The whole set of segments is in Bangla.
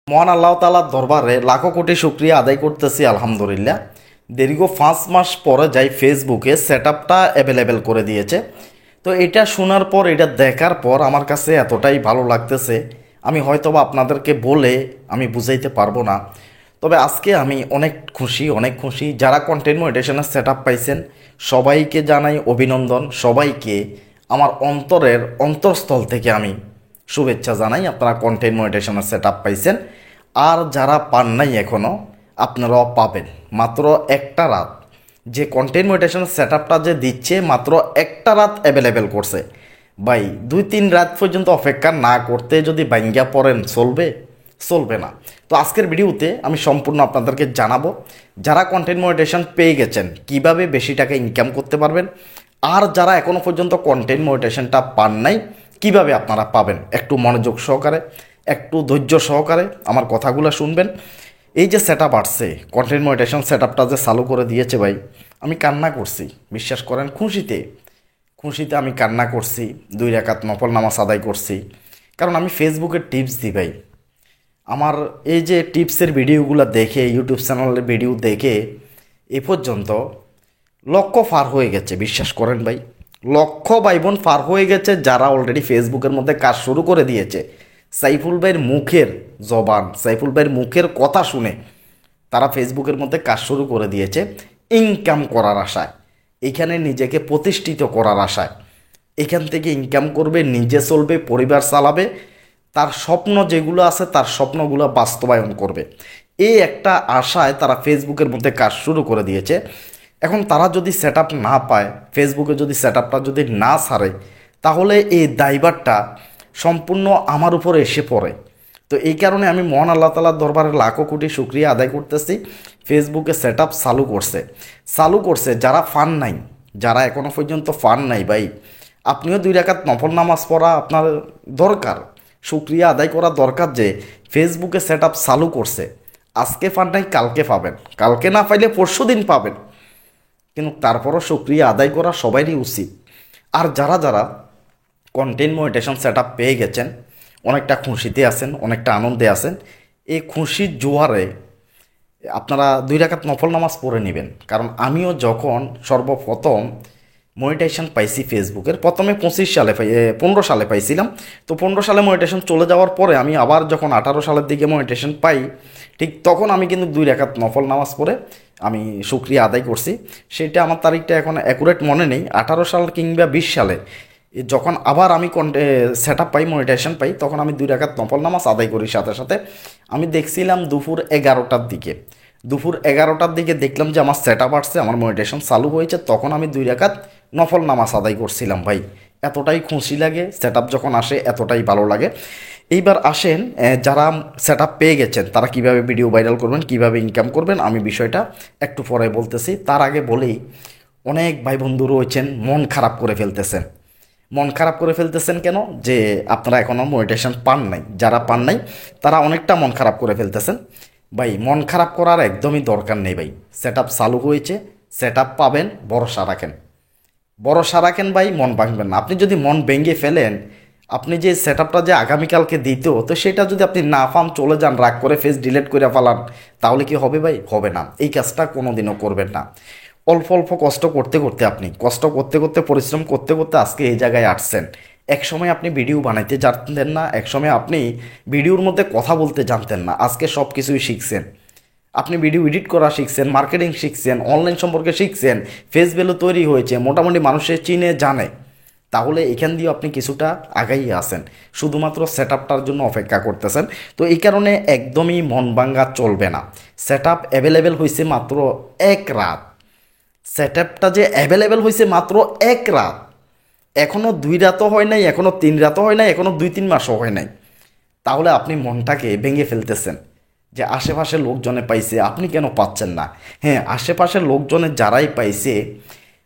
মহান আল্লাহ তাআলার দরবারে লাখো কোটি শুকরিয়া আদায় করতেছি আলহামদুলিল্লাহ। দীর্ঘ 5 মাস পরে যাই ফেসবুকে সেটআপটা অ্যাভেলেবেল করে দিয়েছে। তো এটা শোনার পর, এটা দেখার পর আমার কাছে এতটাই ভালো লাগতেছে, আমি হয়তোবা আপনাদেরকে বলে আমি বুঝাইতে পারবো না। তবে আজকে আমি অনেক খুশি। যারা কন্টেন্ট মনিটাইজেশনের সেটআপ পাইছেন সবাইকে জানাই অভিনন্দন, সবাইকে আমার অন্তরস্থল থেকে আমি শুভেচ্ছা জানাই। আপনারা কন্টেন্ট মনিটাইজেশনের সেটআপ পাইছেন, আর যারা পান নাই এখনও আপনারাও পাবেন। মাত্র একটা রাত যে কন্টেন্ট মনিটাইজেশনের সেটআপটা যে দিচ্ছে, মাত্র একটা রাত অ্যাভেলেবেল করছে ভাই। 2-3 রাত পর্যন্ত অপেক্ষা না করতে যদি বাইঙ্গা পড়েন চলবে না। তো আজকের ভিডিওতে আমি সম্পূর্ণ আপনাদেরকে জানাবো যারা কন্টেন্ট মনিটাইজেশন পেয়ে গেছেন কিভাবে বেশি টাকা ইনকাম করতে পারবেন, আর যারা এখনও পর্যন্ত কন্টেন্ট মনিটাইজেশনটা পান নাই কিভাবে আপনারা পাবেন। একটু মনোযোগ সহকারে, একটু ধৈর্য সহকারে আমার কথাগুলো শুনবেন। এই যে সেটআপ আসছে, কন্টেন্ট মনিটাইজেশন সেটআপটা যে চালু করে দিয়েছে ভাই, আমি কান্না করছি, বিশ্বাস করেন। খুশিতে আমি কান্না করছি, 2 রাকাত নফল নামাজ আদায় করছি। কারণ আমি ফেসবুকের টিপস দিই ভাই। আমার এই যে টিপসের ভিডিওগুলো দেখে, ইউটিউব চ্যানেলের ভিডিও দেখে এ পর্যন্ত লক্ষ পার হয়ে গেছে, বিশ্বাস করেন ভাই। লক্ষ ভাই বোন পার হয়ে গেছে যারা অলরেডি ফেসবুকের মধ্যে কাজ শুরু করে দিয়েছে। সাইফুল ভাইয়ের মুখের জবান, সাইফুল ভাইয়ের মুখের কথা শুনে তারা ফেসবুকের মধ্যে কাজ শুরু করে দিয়েছে ইনকাম করার আশায়, এখানে নিজেকে প্রতিষ্ঠিত করার আশায়। এখান থেকে ইনকাম করবে, নিজে চলবে, পরিবার চালাবে, তার স্বপ্ন যেগুলো আছে তার স্বপ্নগুলো বাস্তবায়ন করবে, এই একটা আশায় তারা ফেসবুকের মধ্যে কাজ শুরু করে দিয়েছে। এখন তারা যদি সেটআপ না পায়, ফেসবুকে যদি সেটআপটা যদি না ছাড়ে, তাহলে এই দায়ভারটা সম্পূর্ণ আমার উপরে এসে পড়ে। তো এই কারণে আমি মহান আল্লাহ তাআলার দরবারে লাখো কোটি শুকরিয়া আদায় করতেছি। ফেসবুকে সেটআপ চালু করছে যারা ফান নাই, যারা এখনও পর্যন্ত ফান নাই ভাই, আপনিও 2 রাকাত নফল নামাজ পড়া আপনার দরকার, শুকরিয়া আদায় করা দরকার যে ফেসবুকে সেটআপ চালু করছে। আজকে ফান নাই কালকে পাবেন, কালকে না পাইলে পরশু দিন পাবেন, কিন্তু তারপরও শুকরিয়া আদায় করা সবারই উচিত। আর যারা কন্টেন্ট মনিটাইজেশন সেটআপ পেয়ে গেছেন অনেকটা খুশিতে আছেন, অনেকটা আনন্দে আছেন, এই খুশির জোয়ারে আপনারা 2 রাকাত নফল নামাজ পড়ে নেবেন। কারণ আমিও যখন সর্বপ্রথম মনিটাইজেশন পাইছি ফেসবুকের, প্রথমে 15 সালে পাইছিলাম। তো 15 সালে মনিটাইজেশন চলে যাওয়ার পরে আমি আবার যখন 18 সালের দিকে মনিটাইজেশন পাই, ঠিক তখন আমি কিন্তু 2 রাকাত নফল নামাজ পড়ে আমি শুকরিয়া আদায় করছি। সেটা আমার তারিখটা এখন অ্যাকুরেট মনে নেই, 18 সাল কিংবা 20 সালে যখন আবার আমি সেটআপ পাই, মনিটাইজেশন পাই, তখন আমি 2 রাকাত নফল নামাজ আদায় করি। সাথে আমি দেখছিলাম দুপুর 11টার দিকে দেখলাম যে আমার সেটআপ আসছে, আমার মনিটাইজেশন চালু হয়েছে, তখন আমি 2 রাকাত নফল নামাজ আদায় করছিলাম ভাই। এতটাই খুশি লাগে সেটআপ যখন আসে, এতটাই ভালো লাগে। এইবার আসেন, যারা সেটআপ পেয়ে গেছেন তারা কিভাবে ভিডিও ভাইরাল করবেন, কিভাবে ইনকাম করবেন, আমি বিষয়টা একটু পরে বলতেছি। তার আগে বলেই, অনেক ভাই বন্ধু রয়েছেন মন খারাপ করে ফেলতেছেন কেন, যে আপনারা এখনও মনিটাইজেশন পান নাই। যারা পান নাই তারা অনেকটা মন খারাপ করে ফেলতেছেন ভাই। মন খারাপ করার একদমই দরকার নেই ভাই। সেটআপ চালু হয়েছে, সেটআপ পাবেন, ভরসা রাখেন ভাই, মন ভাঙবেন না। আপনি যদি মন ভেঙে ফেলেন, আপনি যে সেটআপটা যে আগামীকালকে দিত, তো সেটা যদি আপনি না পান, চলে যান, রাগ করে ফেস ডিলিট করে ফেলান, তাহলে কি হবে ভাই? হবে না। এই কাজটা কোনোদিনও করবেন না। অল্প কষ্ট করতে পরিশ্রম করতে আজকে এই জায়গায় আসছেন। একসময় আপনি ভিডিও বানাইতে জানতেন না, একসময় আপনি ভিডিওর মধ্যে কথা বলতে জানতেন না, আজকে সব কিছুই শিখছেন। আপনি ভিডিও এডিট করা শিখছেন, মার্কেটিং শিখছেন, অনলাইন সম্পর্কে শিখছেন, ফেস ভ্যালু তৈরি হয়েছে, মোটামুটি মানুষের চিনে জানে। তাহলে এখান দিয়েও আপনি কিছুটা আগাইয়ে আসেন, শুধুমাত্র সেটআপটার জন্য অপেক্ষা করতেছেন। তো এই কারণে একদমই মন ভাঙ্গা চলবে না। সেটআপ অ্যাভেলেবেল হয়েছে মাত্র 1 রাত। সেটআপটা যে অ্যাভেলেবেল হয়েছে মাত্র 1 রাত, এখনও 2 রাতও হয় নাই, এখনও 3 রাতও হয় নাই, এখনও 2-3 মাসও হয় নাই। তাহলে আপনি মনটাকে ভেঙে ফেলতেছেন যে আশেপাশের লোকজনে পাইছে, আপনি কেন পাচ্ছেন না? হ্যাঁ, আশেপাশের লোকজনের যারাই পাইছে,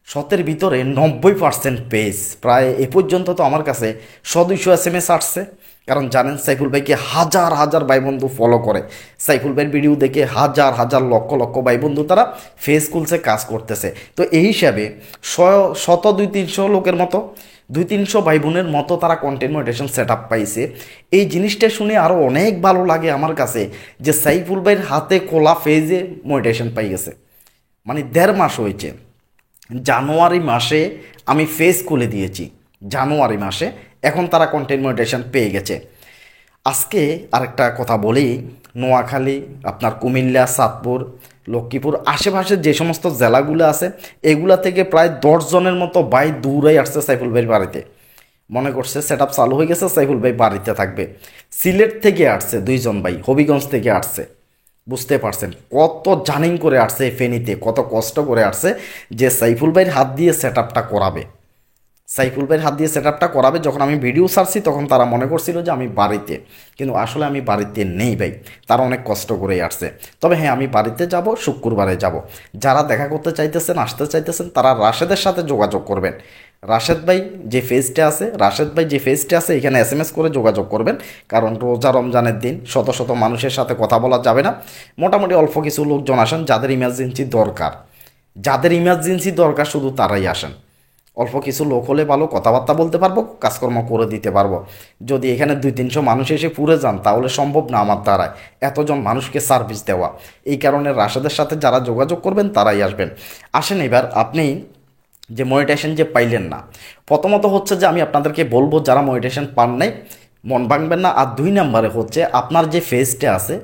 100-এর ভিতরে 90% পেজ প্রায় এ পর্যন্ত তো আমার কাছে 100-200 SMS আসছে। কারণ জানেন সাইফুল ভাইকে হাজার ভাই বন্ধু ফলো করে, সাইফুল ভাইয়ের ভিডিও দেখে হাজার লক্ষ ভাই বন্ধু তারা ফেস খুলছে, কাজ করতেছে। তো এই হিসাবে 100-200-300 লোকের মতো দুই 300 ভাই বোনের মতো তারা কন্টেন্ট মনিটাইজেশন সেট আপ পাইছে। এই জিনিসটা শুনে আরও অনেক ভালো লাগে আমার কাছে যে সাইফুল ভাইয়ের হাতে খোলা ফেজে মনিটাইজেশন পাই গেছে। মানে 1.5 মাস হয়েছে, জানুয়ারি মাসে আমি ফেজ খুলে দিয়েছি, জানুয়ারি মাসে এখন তারা কন্টেন্ট মনিটাইজেশন পেয়ে গেছে। আজকে আরেকটা কথা বলি, নোয়াখালী, আপনার কুমিল্লা, চাঁদপুর, লক্ষ্মীপুর আশেপাশের যে সমস্ত জেলাগুলো আছে এগুলা থেকে প্রায় 10 জনের মতো ভাই দূরেই আসছে সাইফুল ভাইয়ের বাড়িতে, মনে করছে সেট আপ চালু হয়ে গেছে সাইফুল ভাই বাড়িতে থাকবে। সিলেট থেকে আসছে 2 জন ভাই, হবিগঞ্জ থেকে আসছে। বুঝতে পারছেন কত জার্নি করে আসছে, ফেনীতে কত কষ্ট করে আসছে যে সাইফুল ভাইয়ের হাত দিয়ে সেট আপটা করাবে। সাইফুল ভাইয়ের হাত দিয়ে সেট আপটা করাবে। যখন আমি ভিডিও ছাড়ছি তখন তারা মনে করছিল যে আমি বাড়িতে, কিন্তু আসলে আমি বাড়িতে নেই ভাই, তারা অনেক কষ্ট করেই আসছে। তবে হ্যাঁ, আমি বাড়িতে যাব, শুক্রবারে যাব। যারা দেখা করতে চাইতেছেন, আসতে চাইতেছেন, তারা রাশেদের সাথে যোগাযোগ করবেন। রাশেদ ভাই যে ফেজটা আছে এখানে SMS করে যোগাযোগ করবেন, কারণ রোজা রমজানের দিন শত শত মানুষের সাথে কথা বলা যাবে না। মোটামুটি অল্প কিছু লোকজন আসেন, যাদের ইমার্জেন্সি দরকার শুধু তারাই আসেন। অল্প কিছু লোক হলে ভালো, কথাবার্তা বলতে পারবো, কাজকর্ম করে দিতে পারবো। যদি এখানে 200-300 মানুষ এসে পুরে যান তাহলে সম্ভব না আমার দ্বারায় এতজন মানুষকে সার্ভিস দেওয়া। এই কারণে রাশেদের সাথে যারা যোগাযোগ করবেন তারাই আসবেন। আসেন এবার আপনি যে মনিটাইজেশন যে পাইলেন না, প্রথমত হচ্ছে যে আমি আপনাদেরকে বলবো যারা মনিটাইজেশন পান নাই মন ভাঙবেন না। আর 2 নম্বরে হচ্ছে আপনার যে ফেজটা আছে,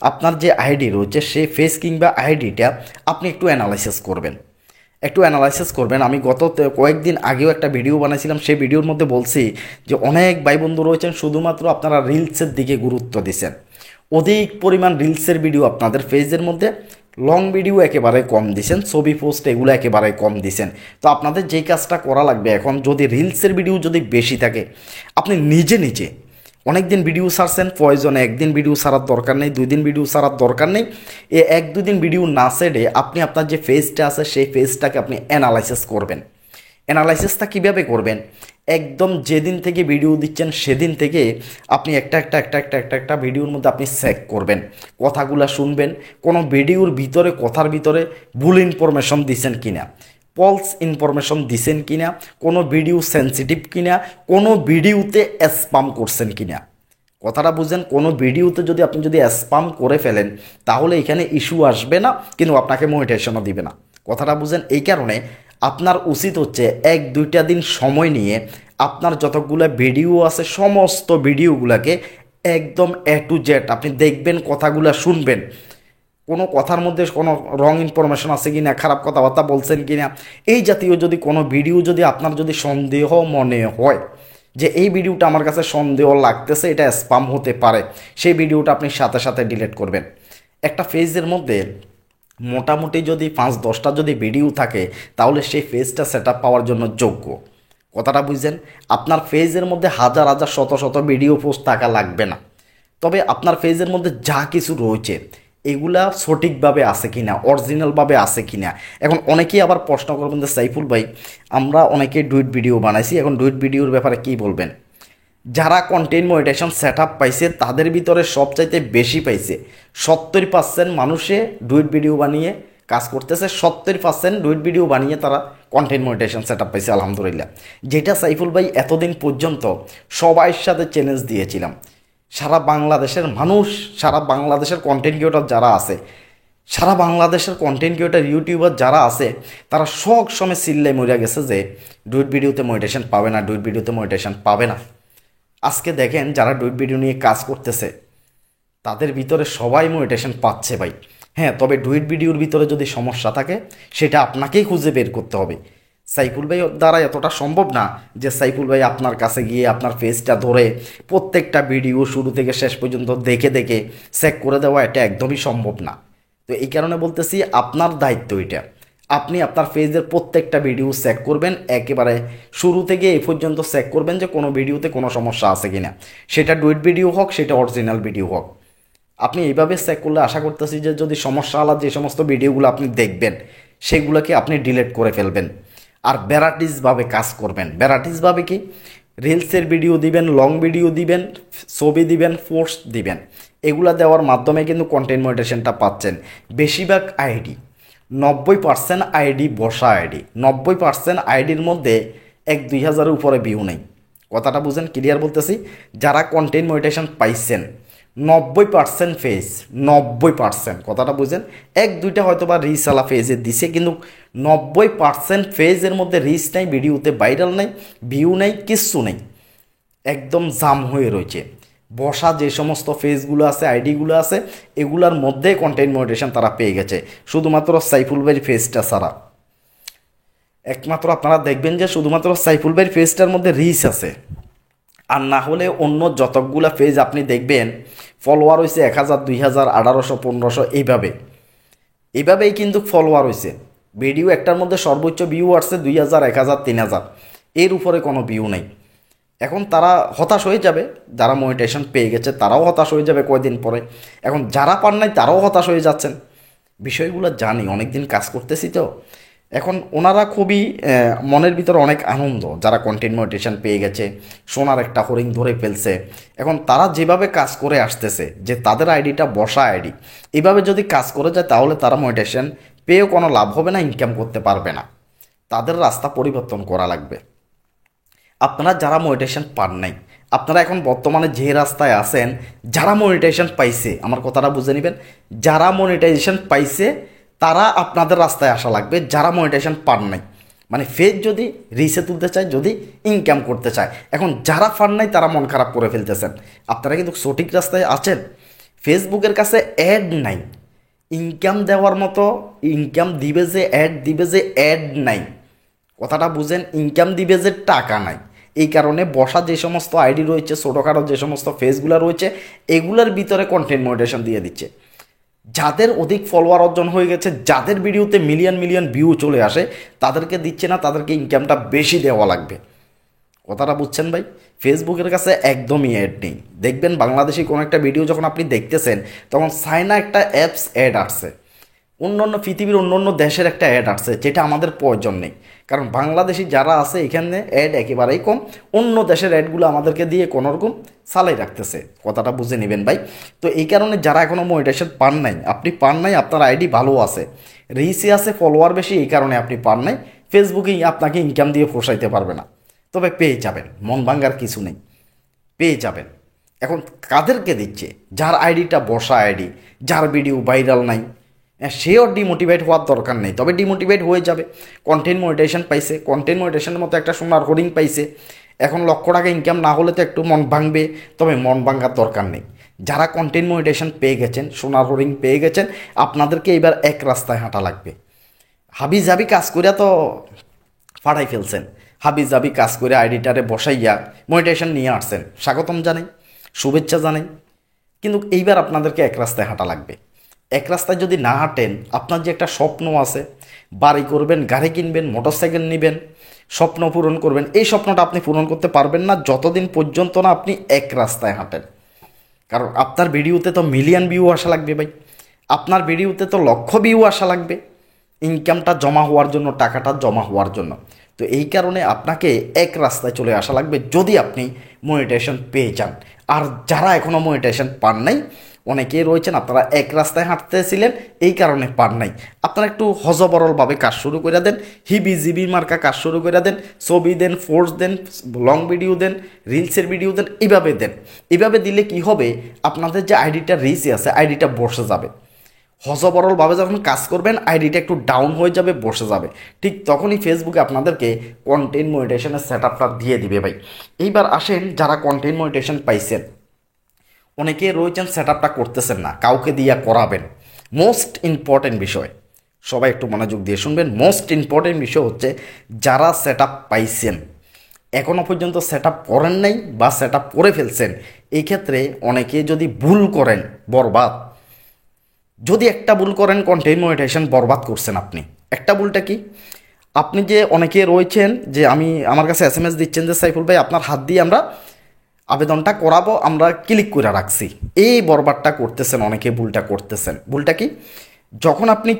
আপনার যে আইডি রয়েছে সেই ফেজ কিংবা আইডিটা আপনি একটু অ্যানালাইসিস করবেন। আমি গত কয়েকদিন আগেও একটা ভিডিও বানাইছিলাম, সেই ভিডিওর মধ্যে বলছি যে অনেক ভাই বন্ধু রয়েছেন শুধুমাত্র আপনারা রিলসের দিকে গুরুত্ব দিচ্ছেন, অধিক পরিমাণ রিলসের ভিডিও আপনাদের ফেজের মধ্যে, লং ভিডিও একেবারে কম দিছেন, ছবি পোস্ট এগুলো একেবারে কম দিছেন। তো আপনাদের যেই কাজটা করা লাগবে এখন, যদি রিলসের ভিডিও যদি বেশি থাকে, আপনি নিজে অনেক দিন ভিডিও ছাড়ছেন, প্রয়োজনে একদিন ভিডিও ছাড়ার দরকার নেই, 2 দিন ভিডিও ছাড়ার দরকার নেই। 1-2 দিন ভিডিও না ছেড়ে আপনি আপনার যে ফেজটা আছে সেই ফেজটাকে আপনি অ্যানালাইসিস করবেন। অ্যানালাইসিসটা কীভাবে করবেন? একদম যেদিন থেকে ভিডিও দিচ্ছেন সেদিন থেকে আপনি একটা ভিডিওর মধ্যে আপনি চেক করবেন, কথাগুলো শুনবেন, কোনো ভিডিওর ভিতরে কথার ভিতরে ভুল ইনফরমেশন দিচ্ছেন কিনা, ফলস ইনফরমেশন দিছেন কিনা, কোনো ভিডিও সেন্সিটিভ কিনা, কোনো ভিডিওতে স্প্যাম করছেন কিনা। কথাটা বুঝেন, কোনো ভিডিওতে আপনি যদি স্প্যাম করে ফেলেন তাহলে এখানে ইস্যু আসবে না, কিন্তু আপনাকে মনিটাইজেশনও দিবে না। কথাটা বুঝেন। এই কারণে আপনার উচিত হচ্ছে 1-2টা দিন সময় নিয়ে আপনার যতগুলো ভিডিও আছে সমস্ত ভিডিওগুলোকে একদম A to Z আপনি দেখবেন, কথাগুলো শুনবেন, কোনো কথার মধ্যে কোনো রং ইনফরমেশন আছে কি না, খারাপ কথাবার্তা বলছেন কি না, এই জাতীয় যদি কোনো ভিডিও আপনার যদি সন্দেহ মনে হয় যে এই ভিডিওটা আমার কাছে সন্দেহ লাগতেছে, এটা স্প্যাম হতে পারে, সেই ভিডিওটা আপনি সাথে সাথে ডিলিট করবেন। একটা ফেজের মধ্যে মোটামুটি যদি 5-10টা যদি ভিডিও থাকে তাহলে সেই ফেজটা সেট আপ পাওয়ার জন্য যোগ্য। কথাটা বুঝছেন? আপনার ফেজের মধ্যে হাজার হাজার শত ভিডিও পোস্ট থাকা লাগবে না, তবে আপনার ফেজের মধ্যে যা কিছু রয়েছে এগুলা সঠিকভাবে আছে কিনা, অরিজিনালভাবে আছে কিনা। এখন অনেকেই আবার প্রশ্ন করবেন যে সাইফুল ভাই, আমরা অনেকে ডুইট ভিডিও বানাইছি, এখন ডুইট ভিডিওর ব্যাপারে কি বলবেন? যারা কন্টেন্ট মনিটাইজেশন সেট আপ পাইছে তাদের ভিতরে সবচাইতে বেশি পাইছে 70% মানুষে ডুইট ভিডিও বানিয়ে কাজ করতেছে, 70% ডুইট ভিডিও বানিয়ে তারা কন্টেন্ট মনিটাইজেশন সেট আপ পাইছে আলহামদুলিল্লাহ। যেটা সাইফুল ভাই এতদিন পর্যন্ত সবার সাথে চ্যালেঞ্জ দিয়েছিলাম, সারা বাংলাদেশের মানুষ, সারা বাংলাদেশের কন্টেন্ট ক্রিয়েটর যারা আছে, সারা বাংলাদেশের কন্টেন্ট ক্রিয়েটর ইউটিউবার যারা আছে, তারা সব সময় চিল্লাই মরিয়া গেছে যে ডুইট ভিডিওতে মনিটাইজেশন পাবে না, ডুইট ভিডিওতে মনিটাইজেশন পাবে না। আজকে দেখেন যারা ডুইট ভিডিও নিয়ে কাজ করতেছে তাদের ভিতরে সবাই মনিটাইজেশন পাচ্ছে ভাই। হ্যাঁ, তবে ডুইট ভিডিওর ভিতরে যদি সমস্যা থাকে সেটা আপনাকেই খুঁজে বের করতে হবে। সাইফুল ভাই দ্বারা এতটা সম্ভব না যে সাইফুল ভাই আপনার কাছে গিয়ে আপনার ফেসটা ধরে প্রত্যেকটা ভিডিও শুরু থেকে শেষ পর্যন্ত দেখে চেক করে দেওয়া, এটা একদমই সম্ভব না। তো এই কারণে বলতেছি আপনার দায়িত্ব এটা, আপনি আপনার ফেজের প্রত্যেকটা ভিডিও চেক করবেন, একেবারে শুরু থেকে এই পর্যন্ত চেক করবেন যে কোনো ভিডিওতে কোনো সমস্যা আছে কিনা, সেটা ডুইট ভিডিও হোক, সেটা অরিজিনাল ভিডিও হোক। আপনি এইভাবে চেক করলে আশা করতেছি যে যদি সমস্যা আলাদা যে সমস্ত ভিডিওগুলো আপনি দেখবেন সেগুলোকে আপনি ডিলিট করে ফেলবেন। আর ভ্যারাইটিসভাবে কাজ করবেন। ভ্যারাইটিসভাবে কি? রিলসের ভিডিও দিবেন, লং ভিডিও দিবেন, ছবি দিবেন, পোস্ট দিবেন। এগুলা দেওয়ার মাধ্যমে কিন্তু কন্টেন্ট মনিটাইজেশনটা পাচ্ছেন। বেশিরভাগ আইডি 90% আইডি বসা আইডি, 90% আইডির মধ্যে 1-2 হাজারের উপরে ভিউ নেই। কথাটা বুঝেন, ক্লিয়ার বলতেছি। যারা কন্টেন্ট মনিটাইজেশন পাইছেন 90% ফেজ, 90%, কথাটা বুঝেন। 1-2টা হয়তো বা রিসালা ফেজে দিছে, কিন্তু 90% ফেজের মধ্যে রিচ নাই, ভিডিওতে ভাইরাল নাই, ভিউ নাই, কিচ্ছু নেই, একদম জাম হয়ে রয়েছে। বসা যে সমস্ত ফেজগুলো আছে, আইডিগুলো আছে, এগুলার মধ্যে কন্টেন্ট মনিটাইজেশন তারা পেয়ে গেছে, শুধুমাত্র সাইফুল ভাইয়ের ফেজটা ছাড়া। একমাত্র আপনারা দেখবেন যে শুধুমাত্র সাইফুল ভাইয়ের ফেজটার মধ্যে রিচ আছে, আর না হলে অন্য যতগুলা পেজ আপনি দেখবেন ফলোয়ার হয়েছে 1000, 2000, 1800, 1500, এইভাবেই কিন্তু ফলোয়ার হয়েছে। ভিডিও একটার মধ্যে সর্বোচ্চ ভিউ আসছে 2000, 1000, 3000, এর উপরে কোনো ভিউ নেই। এখন তারা হতাশ হয়ে যাবে, যারা মনিটাইজেশন পেয়ে গেছে তারাও হতাশ হয়ে যাবে কয়দিন পরে। এখন যারা পান নাই তারাও হতাশ হয়ে যাচ্ছেন। বিষয়গুলো জানি, অনেক দিন কাজ করতেছি তো। এখন ওনারা খুবই মনের ভিতরে অনেক আনন্দ, যারা কন্টেন্ট মনিটাইজেশন পেয়ে গেছে, সোনার একটা হরিণ ধরে ফেলছে। এখন তারা যেভাবে কাজ করে আসতেছে, যে তাদের আইডিটা বসা আইডি, এভাবে যদি কাজ করে যায় তাহলে তারা মনিটাইজেশন পেয়েও কোনো লাভ হবে না, ইনকাম করতে পারবে না। তাদের রাস্তা পরিবর্তন করা লাগবে। আপনারা যারা মনিটাইজেশন পান নাই, আপনারা এখন বর্তমানে যে রাস্তায় আছেন, যারা মনিটাইজেশন পাইছে, আমার কথাটা বুঝে নেবেন, যারা মনিটাইজেশন পাইছে তারা আপনাদের রাস্তায় আসা লাগবে। যারা মনিটাইজেশন পান নাই, মানে ফেজ যদি রিসে তুলতে চায়, যদি ইনকাম করতে চায়, এখন যারা পান নাই তারা মন খারাপ করে ফেলতেছেন। আপনারা কিন্তু সঠিক রাস্তায় আছেন। ফেসবুকের কাছে অ্যাড নাই, ইনকাম দেওয়ার মতো, ইনকাম দিবে যে অ্যাড দিবে যে অ্যাড নাই, কথাটা বুঝেন। ইনকাম দিবে যে টাকা নাই। এই কারণে বসা যে সমস্ত আইডি রয়েছে, ছোটোখাটো যে সমস্ত ফেসগুলো রয়েছে, এগুলোর ভিতরে কন্টেন্ট মনিটাইজেশন দিয়ে দিচ্ছে। যাদের অধিক ফলোয়ার অর্জন হয়ে গেছে, যাদের ভিডিওতে মিলিয়ন মিলিয়ন ভিউ চলে আসে, তাদেরকে দিচ্ছে না, তাদেরকে ইনকামটা বেশি দেওয়া লাগবে। কথাটা বুঝছেন ভাই? ফেসবুকের কাছে একদমই অ্যাড নেই। দেখবেন বাংলাদেশি কোনো একটা ভিডিও যখন আপনি দেখতেছেন, তখন চায়না একটা অ্যাপস অ্যাড আসছে, অন্য পৃথিবীর অন্য দেশের একটা অ্যাড আসছে, যেটা আমাদের প্রয়োজন নেই। কারণ বাংলাদেশি যারা আছে এখানে অ্যাড একেবারেই কম, অন্য দেশের অ্যাডগুলো আমাদেরকে দিয়ে কোনোরকম চালাই রাখতেছে। কথাটা বুঝে নেবেন ভাই। তো এই কারণে যারা এখনও মনিটাইজেশন পান নাই, আপনি পান নাই, আপনার আইডি ভালো আছে, রিচে আছে, ফলোয়ার বেশি, এই কারণে আপনি পান নাই। ফেসবুকেই আপনাকে ইনকাম দিয়ে পোষাইতে পারবে না, তবে পেয়ে যাবেন, মন ভাঙ্গার কিছু নেই, পেয়ে যাবেন। এখন কাদেরকে দিচ্ছে? যার আইডিটা বসা আইডি, যার ভিডিও ভাইরাল নাই, সেও ডিমোটিভেট হওয়ার দরকার নেই, তবে ডিমোটিভেট হয়ে যাবে। কন্টেন্ট মনিটাইজেশন পাইছে, কন্টেন্ট মনিটাইজেশনের মতো একটা সোনার হরিণ পাইছে, এখন লক্ষ টাকা ইনকাম না হলে তো একটু মন ভাঙবে, তবে মন ভাঙার দরকার নেই। যারা কন্টেন্ট মনিটাইজেশন পেয়ে গেছেন, সোনার হরিণ পেয়ে গেছেন, আপনাদেরকে এবার এক রাস্তায় হাঁটা লাগবে। হাবি জাবি কাজ করিয়া তো ফাটাই ফেলছেন, হাবি জাবি কাজ করে আইডিটারে বসাইয়া মনিটাইজেশন নিয়ে আসছেন, স্বাগতম জানাই, শুভেচ্ছা জানাই। কিন্তু এইবার আপনাদেরকে এক রাস্তায় হাঁটা লাগবে। এক রাস্তায় যদি না হাঁটেন, আপনার যে একটা স্বপ্ন আছে, বাড়ি করবেন, গাড়ি কিনবেন, মোটরসাইকেল নেবেন, স্বপ্ন পূরণ করবেন, এই স্বপ্নটা আপনি পূরণ করতে পারবেন না যতদিন পর্যন্ত না আপনি এক রাস্তায় হাঁটেন। কারণ আপনার ভিডিওতে তো মিলিয়ন ভিউ আসা লাগবে ভাই, আপনার ভিডিওতে তো লক্ষ ভিউ আসা লাগবে, ইনকামটা জমা হওয়ার জন্য, টাকাটা জমা হওয়ার জন্য। তো এই কারণে আপনাকে এক রাস্তায় চলে আসা লাগবে যদি আপনি মনিটাইজেশন পেয়ে যান। আর যারা এখনও মনিটাইজেশন পান নাই, অনেকেই রয়েছেন আপনারা এক রাস্তায় হাঁটতেছিলেন, এই কারণে পান নাই। আপনারা একটু হজবরলভাবে কাজ শুরু করে দেন, হিবি জিবি মার্কা কাজ শুরু করে দেন, ছবি দেন, ফোর্স দেন, লং ভিডিও দেন, রিলসের ভিডিও দেন, এইভাবে দেন। এইভাবে দিলে কি হবে, আপনাদের যে আইডিটা রিচে আছে, আইডিটা বসে যাবে। হজবরলভাবে যখন কাজ করবেন, আইডিটা একটু ডাউন হয়ে যাবে, বসে যাবে, ঠিক তখনই ফেসবুকে আপনাদেরকে কন্টেন্ট মনিটাইজেশনের সেট আপটা দিয়ে দিবে ভাই। এইবার আসেন, যারা কন্টেন্ট মনিটাইজেশন পাইছেন, অনেকে রয়েছেন সেট আপটা করতেছেন না, কাউকে দিয়া করাবেন। মোস্ট ইম্পর্টেন্ট বিষয়, সবাই একটু মনোযোগ দিয়ে শুনবেন। মোস্ট ইম্পর্টেন্ট বিষয় হচ্ছে, যারা সেট আপ পাইছেন, এখনও পর্যন্ত সেট আপ করেন নাই বা সেট আপ করে ফেলছেন, এই ক্ষেত্রে অনেকে যদি ভুল করেন, বরবাদ। যদি একটা ভুল করেন, কন্টেন্ট মনিটাইজেশন বরবাদ করছেন আপনি। একটা ভুলটা কি? আপনি যে অনেকে রয়েছেন যে আমার কাছে SMS দিচ্ছেন যে সাইফুল ভাই আপনার হাত দিয়ে আমরা আবেদনটা করাবো, আমরা ক্লিক করে রাখছি, এই বরবাদটা করতেছেন অনেকে, ভুলটা করতেছেন। ভুলটা কি? যখন আপনি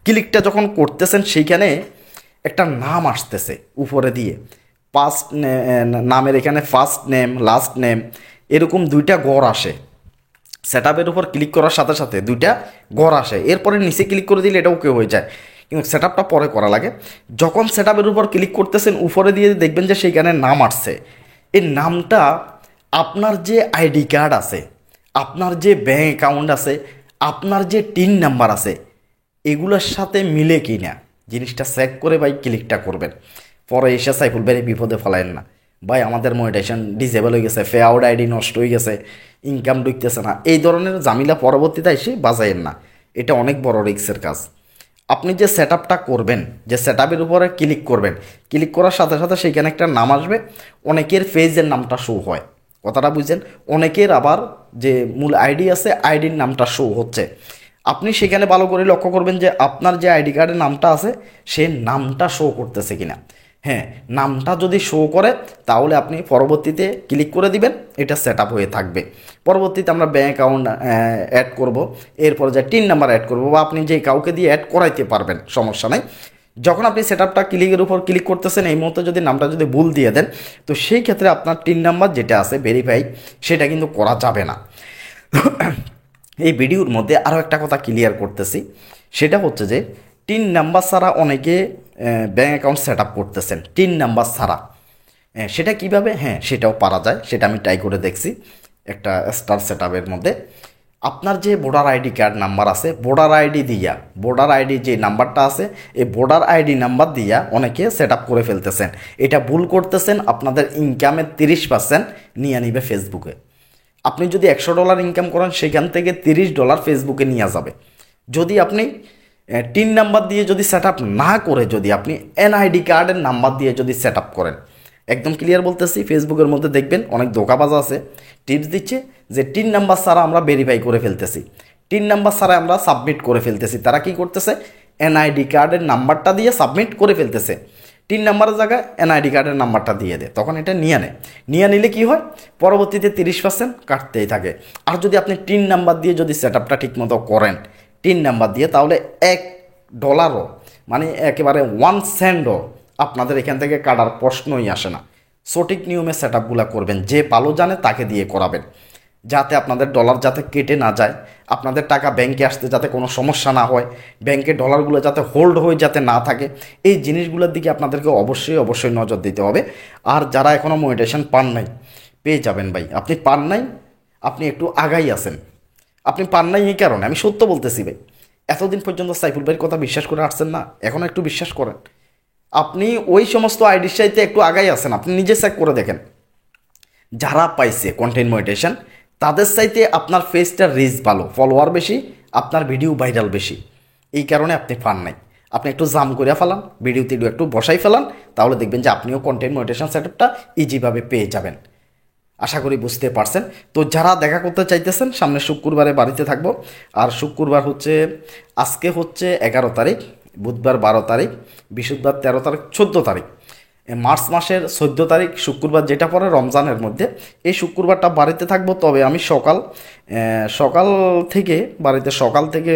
ক্লিকটা যখন করতেছেন, সেইখানে একটা নাম আসতেছে উপরে দিয়ে, ফার্স্ট নামের এখানে ফার্স্ট নেম, লাস্ট নেম, এরকম দুইটা গড় আসে। সেট আপের উপর ক্লিক করার সাথে সাথে দুইটা গড় আসে, এরপরে নিচে ক্লিক করে দিলে এটা ওকে হয়ে যায়। কিন্তু সেট আপটা পরে করা লাগে। যখন সেট আপের উপর ক্লিক করতেছেন উপরে দিয়ে দেখবেন যে সেইখানে নাম আসছে। এই নামটা আপনার যে আইডি কার্ড আছে, আপনার যে ব্যাঙ্ক অ্যাকাউন্ট আছে, আপনার যে টিন নাম্বার আছে, এগুলোর সাথে মিলে কি না জিনিসটা চেক করে ভাই ক্লিকটা করবেন। পরে এসে সাইফুল ভাই বিপদে ফেলায়েন না, ভাই আমাদের মনিটাইজেশন ডিসেবল হয়ে গেছে, ফে আউট আইডি নষ্ট হয়ে গেছে, ইনকাম ঢুকতেছে না, এই ধরনের ঝামেলা পরবর্তীতে এসে বাজায়েন না। এটা অনেক বড় রিস্কের কাজ। আপনি যে সেট আপটা করবেন, যে সেট আপের উপরে ক্লিক করবেন, ক্লিক করার সাথে সাথে সেইখানে একটা নাম আসবে, অনেকের পেজের নামটা শো হয়, কথাটা বুঝছেন। অনেকের আবার যে মূল আইডি আছে আইডির নামটা শো হচ্ছে। আপনি সেখানে ভালো করে লক্ষ্য করবেন যে আপনার যে আইডি কার্ডের নামটা আছে সে নামটা শো করতেছে কিনা। হ্যাঁ, নামটা যদি শো করে তাহলে আপনি পরবর্তীতে ক্লিক করে দিবেন, এটা সেট আপ হয়ে থাকবে। পরবর্তীতে আমরা ব্যাঙ্ক অ্যাকাউন্ট অ্যাড করব, এরপরে যে টিন নাম্বার অ্যাড করব, বা আপনি যে কাউকে দিয়ে অ্যাড করাইতে পারবেন, সমস্যা নাই। যখন আপনি সেট আপটা ক্লিকের উপর ক্লিক করতেছেন, এই মুহূর্তে যদি নামটা যদি ভুল দিয়ে দেন, তো সেই ক্ষেত্রে আপনার টিন নাম্বার যেটা আছে ভেরিফাই, সেটা কিন্তু করা যাবে না। এই ভিডিওর মধ্যে আরও একটা কথা ক্লিয়ার করতেছি, সেটা হচ্ছে যে টিন নাম্বার ছাড়া অনেকে ব্যাঙ্ক অ্যাকাউন্ট সেট আপ করতেছেন টিন নাম্বার ছাড়া। সেটা কিভাবে? হ্যাঁ, সেটাও পারা যায়, সেটা আমি ট্রাই করে দেখছি একটা স্টার সেট আপের মধ্যে। আপনার যে ভোটার আইডি কার্ড নাম্বার আছে, ভোটার আইডি দিয়া, ভোটার আইডি যে নাম্বারটা আছে, এই ভোটার আইডি নাম্বার দিয়া অনেকে সেট আপ করে ফেলতেছেন। এটা ভুল করতেছেন, আপনাদের ইনকামের 30% নিয়ে নিবে ফেসবুকে। আপনি যদি $100 ইনকাম করেন, সেখান থেকে $30 ফেসবুকে নিয়ে যাবে। যদি আপনি টিন নাম্বার দিয়ে যদি সেট আপ না করে, যদি আপনি এনআইডি কার্ডের নাম্বার দিয়ে যদি সেট আপ করেন, একদম ক্লিয়ার বলতেছি, ফেসবুকের মধ্যে দেখবেন অনেক ধোঁকাবাজ আছে, টিপস দিচ্ছে যে টিন নাম্বার ছাড়া আমরা ভেরিফাই করে ফেলতেছি, টিন নাম্বার ছাড়া আমরা সাবমিট করে ফেলতেছি। তারা কি করতেছে? এনআইডি কার্ডের নাম্বারটা দিয়ে সাবমিট করে ফেলতেছে, টিন নাম্বারের জায়গায় এনআইডি কার্ডের নাম্বারটা দিয়ে দেয়, তখন এটা নিয়ে নেয়। নিয়ে নিলে কি হয়? পরবর্তীতে 30% কাটতেই থাকে। আর যদি আপনি টিন নাম্বার দিয়ে যদি সেট আপটা ঠিকমতো করেন, টিন নাম্বার দিয়ে, তাহলে $1 মানে একেবারে 1 সেন্টও আপনাদের এখান থেকে কাটার প্রশ্নই আসে না। সঠিক নিয়মে সেট আপগুলো করবেন, যে ভালো জানে তাকে দিয়ে করাবেন, যাতে আপনাদের ডলার যাতে কেটে না যায়, আপনাদের টাকা ব্যাংকে আসতে যাতে কোনো সমস্যা না হয়, ব্যাংকে ডলারগুলো যাতে হোল্ড হয়ে যাতে না থাকে, এই জিনিসগুলোর দিকে আপনাদেরকে অবশ্যই নজর দিতে হবে। আর যারা এখনও মনিটাইজেশন পান নাই, পেয়ে যাবেন ভাই। আপনি পান নাই, আপনি একটু আগাই আছেন। আপনি পান নাই এই কারণে, আমি সত্য বলতেছি ভাই, এতদিন পর্যন্ত সাইফুল ভাইয়ের কথা বিশ্বাস করে আসছেন না, এখন একটু বিশ্বাস করেন। আপনি ওই সমস্ত আইডির সাইতে একটু আগাই আছেন, আপনি নিজে চেক করে দেখেন। যারা পাইছে কন্টেন্ট মনিটাইজেশন, তাদের চাইতে আপনার ফেসটার রিচ ভালো, ফলোয়ার বেশি, আপনার ভিডিও ভাইরাল বেশি, এই কারণে আপনি পান নাই। আপনি একটু জাম করে ফেলান, ভিডিওতে একটু বসাই ফেলান, তাহলে দেখবেন যে আপনিও কন্টেন্ট মনিটাইজেশন সেটআপটা ইজিভাবে পেয়ে যাবেন। আশা করি বুঝতে পারছেন। তো যারা দেখা করতে চাইতেছেন, সামনে শুক্রবারে বাড়িতে থাকবো। আর শুক্রবার হচ্ছে, আজকে হচ্ছে 11 তারিখ, বুধবার 12 তারিখ, বৃহস্পতিবার 13 তারিখ, 14 তারিখ, মার্চ মাসের 14 তারিখ শুক্রবার, যেটা পরে রমজানের মধ্যে, এই শুক্রবারটা বাড়িতে থাকবো। তবে আমি সকাল থেকে বাড়িতে, সকাল থেকে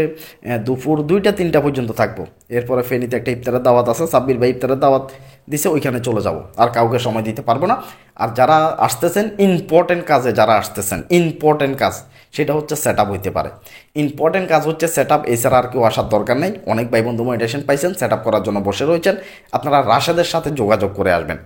দুপুর 2টা-3টা পর্যন্ত থাকবো। এরপরে ফেনীতে একটা ইফতারের দাওয়াত আছে, সাব্বির ভাই ইফতারের দাওয়াত দিছে, ওইখানে চলে যাব, আর কাউকে সময় দিতে পারবো না। আর যারা আসতেছেন ইম্পর্টেন্ট কাজে, যারা আসতেছেন ইম্পর্টেন্ট কাজ, সেটা হচ্ছে সেট আপ হইতে পারে। ইম্পর্টেন্ট কাজ হচ্ছে সেট আপ, এছাড়া আর কেউ আসার দরকার নেই। অনেক ভাই বন্ধু মনিটাইজেশন পাইছেন, সেট আপ করার জন্য বসে রয়েছেন, আপনারা রাশেদের সাথে যোগাযোগ করে আসবেন।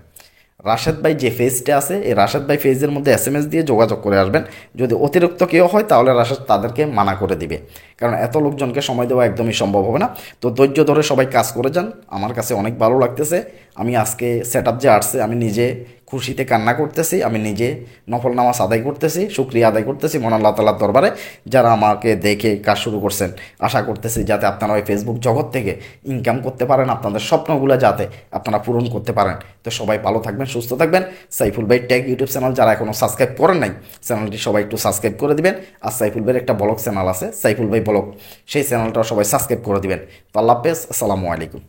রাশেদ ভাই যে ফেজটা আছে, এই রাশেদ ভাই ফেজের মধ্যে SMS দিয়ে যোগাযোগ করে আসবেন। যদি অতিরিক্ত কেউ হয়, তাহলে রাশেদ তাদেরকে মানা করে দিবে, কারণ এত লোকজনকে সময় দেওয়া একদমই সম্ভব হবে না। তো ধৈর্য ধরে সবাই কাজ করে যান। আমার কাছে অনেক ভালো লাগতেছে। আমি আজকে সেট আপ যে আসছে, আমি নিজে খুশিতে কান্না করতেছি, আমি নিজে নফল নামাজ আদায় করতেছি, শুকরিয়া আদায় করতেছি মহান আল্লাহ তাআলার দরবারে, যারা আমাকে দেখে কাজ শুরু করছেন। আশা করতেছি যাতে আপনারা ওই ফেসবুক জগৎ থেকে ইনকাম করতে পারেন, আপনাদের স্বপ্নগুলো যাতে আপনারা পূরণ করতে পারেন। তো সবাই ভালো থাকবেন, সুস্থ থাকবেন। সাইফুল ভাই টেক ইউটিউব চ্যানেল যারা এখনও সাবস্ক্রাইব করেন নাই, চ্যানেলটি সবাই একটু সাবস্ক্রাইব করে দিবেন। আর সাইফুল ভাইয়ের একটা ব্লগ চ্যানেল আছে, সাইফুল ভাই ব্লগ, সেই চ্যানেলটা সবাই সাবস্ক্রাইব করে দিবেন। তো আল্লাহ হাফেজ, আসসালামু আলাইকুম।